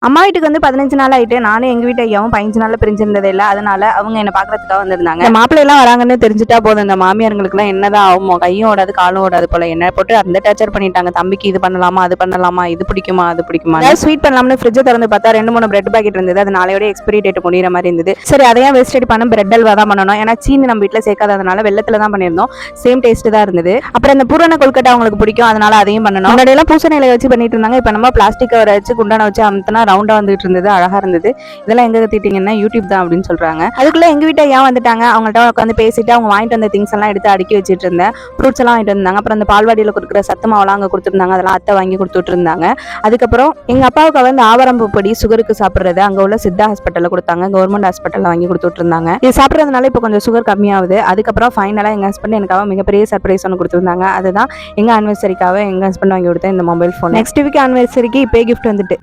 அம்மா வீட்டுக்கு வந்து 15 நாள் ஆயிட்டு. நானும் எங்க வீட்டு ஐயாவும் 15 நாள்ல பிரிஞ்சிருந்ததே இல்ல. அதனால அவங்க என்ன பாக்குறதுக்காக வந்திருந்தாங்க. இந்த மாப்பிள்ளை எல்லாம் வராங்கன்னு தெரிஞ்சுட்டா போதும், இந்த மாமியாருங்களுக்கு எல்லாம் என்னதான் ஆகுமோ, கையும் ஓடாது காலும் ஓடாது போல. என்ன போட்டு அந்த டார்ச்சர் பண்ணிட்டாங்க. தம்பிக்கு இது பண்ணலாமா, அது பண்ணலாமா, இது பிடிக்குமா, அது பிடிக்குமா, ஸ்வீட் பண்ணலாம்னு ஃப்ரிட்ஜை திறந்து பார்த்தா 2 3 பிரெட் பாக்கெட் இருந்தது. அது நாளையோட எக்ஸ்பைரி டேட் முடிகிற மாதிரி இருந்தது. சரி, அதையும் வேஸ்ட் பண்ண பிரெட் அல்வா தான் பண்ணணும். ஏன்னா சீனி நம்ம வீட்டுல சேர்க்காததுனால வெள்ளத்துல தான் பண்ணியிருந்தோம். சேம் டேஸ்ட் தான் இருந்தது. அப்புறம் இந்த பூரண கொல்கட்டை அவங்களுக்கு பிடிக்கும், அதனால அதையும் பண்ணணும். முன்னாடி எல்லாம் பூசணியில வச்சு பண்ணிட்டு இருந்தாங்க. இப்ப நம்ம பிளாஸ்டிக் கவர் வச்சு குண்டான வச்சு அமுத்தினா ரவுண்டா வந்துட்டு இருந்தது. அழகா இருந்தது. இதெல்லாம் எங்க கத்திட்டீங்கன்னா யூடியூப் தான் அப்படின்னு சொல்றாங்க. அதுக்குள்ள எங்க வீட்டை ஏன் வந்துட்டாங்க. அவங்கள்ட்ட உட்காந்து பேசிட்டு அவங்க வாங்கிட்டு வந்த திங்ஸ் எல்லாம் எடுத்து அடுக்கி வச்சுட்டு இருந்தேன். ஃப்ரூட்ஸ் எல்லாம் வாங்கிட்டு வந்தாங்க. அப்புறம் அந்த பால்வாடியில கொடுக்குற சத்து மாவெல்லாம் அங்க கொடுத்துருந்தாங்க. அதெல்லாம் அத்தை வாங்கி கொடுத்துட்டு இருந்தாங்க. அதுக்கப்புறம் எங்க அப்பாவுக்கு வந்து ஆவரம்பு பொடி சுகருக்கு சாப்பிடுறது அங்க உள்ள சித்தா ஹாஸ்பிட்டல்ல கொடுத்தாங்க. கவர்மெண்ட் ஹாஸ்பிட்டல்ல வாங்கி கொடுத்துட்டு இருந்தாங்க. இது சாப்பிட்றதுனால இப்போ கொஞ்சம் சுகர் கம்மியாகுது. அதுக்கப்புறம் ஃபைனலா எங்க ஹஸ்பண்ட் எனக்காக மிகப்பெரிய சர்ப்ரைஸ் ஒன்று கொடுத்துருந்தாங்க. அதுதான் எங்க ஆனிவர்சரிக்காக எங்க ஹஸ்பண்ட் வாங்கி கொடுத்த இந்த மொபைல் ஃபோன். நெக்ஸ்ட் வீக் ஆனிவர்சரிக்கு இப்போ கிஃப்ட் வந்துட்டு